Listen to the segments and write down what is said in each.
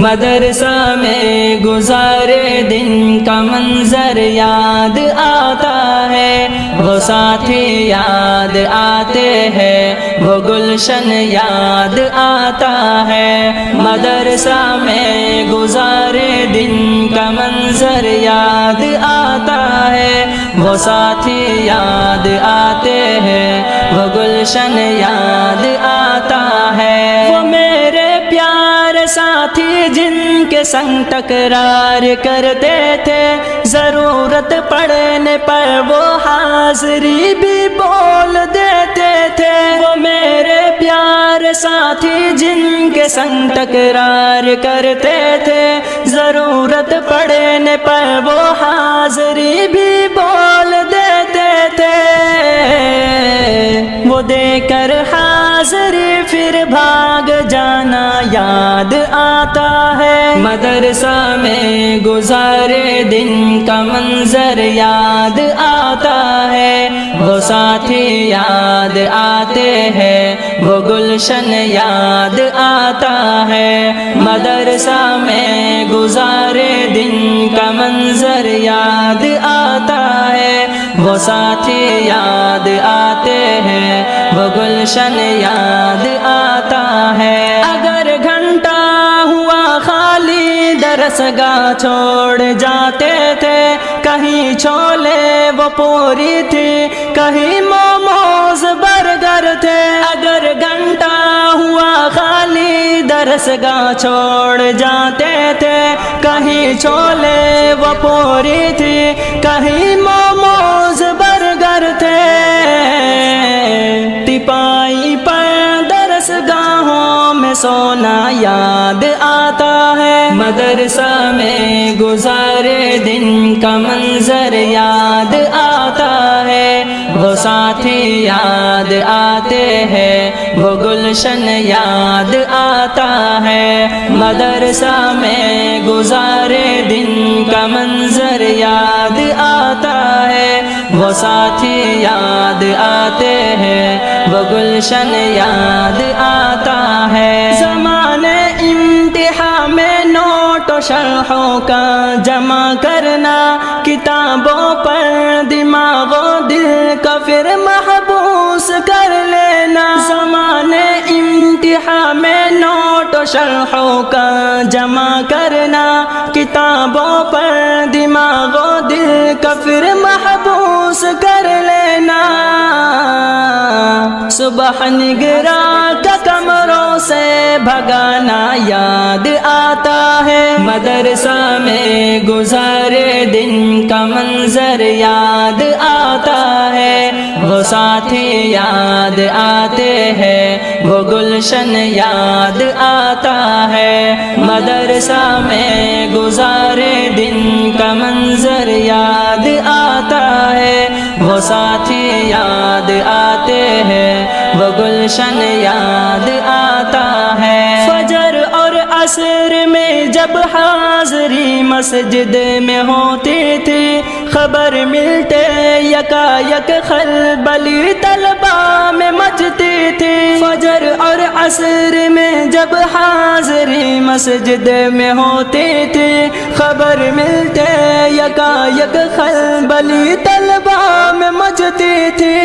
مدرسہ میں گزارے دن کا منظر یاد آتا ہے، وہ ساتھی یاد آتے ہیں، وہ گلشن یاد آتا ہے۔ مدرسہ میں گزارے دن کا منظر یاد آتا ہے، وہ ساتھی یاد آتے ہیں، وہ گلشن یاد آتا ہے۔ وہ میرے پیارے ساتھی جن کے سنگ تکرار کرتے تھے، ضرورت پڑنے پر وہ حاضری بھی بول دیتے تھے۔ وہ میرے پیارے ساتھی جن کے سنگ تکرار کرتے تھے، ضرورت پڑنے پر وہ حاضری بھی بول دیتے تھے۔ وہ دے کر حاضری پھر بھاگ جانا یاد آتا ہے۔ مدرسہ میں گزارے دن کا منظر یاد آتا ہے، وہ ساتھی یاد آتے ہیں، وہ گلشن یاد آتا ہے۔ مدرسہ میں گزارے دن کا منظر یاد آتا ہے، وہ ساتھی یاد آتے ہیں، وہ گلشن یاد آتا ہے۔ اگر گھنٹہ ہوا خالی درس گاہ چھوڑ جاتے تھے، کہیں چھولے وہ پوری تھی، کہیں موموز برگر تھے۔ اگر گھنٹہ ہوا خالی درس گاہ چھوڑ جاتے تھے، کہیں چھولے وہ پوری تھی، کہیں موموز برگر تھے۔ ٹپائی پر درس گاہوں میں سونا یاد آتا ہے۔ مدرسہ میں گزارے دن کا منظر یاد آتا ہے، وہ ساتھی یاد آتے ہیں، وہ گلشن یاد آتا ہے۔ مدرسہ میں گزارے دن کا منظر یاد آتا ہے، وہ ساتھی یاد آتے ہیں، وہ گلشن یاد آتا ہے۔ زمانے امتحان میں نوٹ و شرحوں کا جمع کرنا، کتابوں پر دماغ و دل کا پھر محبوس کر لینا۔ زمانے امتحان میں نوٹ و شرحوں کا جمع کرنا، کتابوں پر دماغ و دل کا پھر محبوس کر لینا۔ صبح نگراں کا کمروں سے بھگانا یاد آتا ہے۔ مدرسہ میں گزارے دن کا منظر یاد آتا ہے، وہ ساتھی یاد آتے ہیں، وہ گلشن یاد آتا ہے۔ مدرسہ میں گزارے دن کا منظر یاد آتا ہے، وہ ساتھی یاد آتے ہیں، وہ گلشن یاد آتا ہے۔ فجر اور عصر میں جب حاضری مسجد میں ہوتی تھی، خبر ملتے یکا یک خلبلی طلبہ میں مچتی تھی۔ فجر اور عصر میں جب حاضری مسجد میں ہوتی تھی، خبر ملتے یکا یک خلبلی طلبہ میں مچتی تھی۔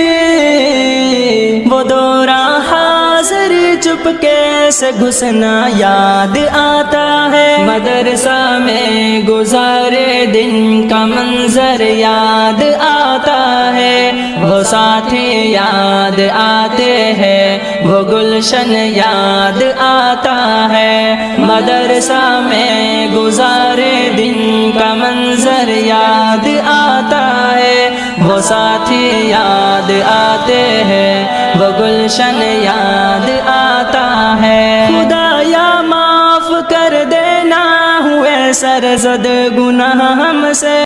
وہ دوران حاضری چپکے سے گھسنا یاد آتا ہے۔ مدرسہ میں گزارے دن کا منظر یاد آتا ہے، وہ ساتھی یاد آتے ہیں، وہ گلشن یاد آتا ہے۔ مدرسہ میں گزارے دن کا منظر یاد آتا ہے، وہ ساتھی یاد آتے ہیں، وہ گلشن یاد آتا ہے۔ خدایا معاف کر دینا ہوئے سرزد گناہ ہم سے۔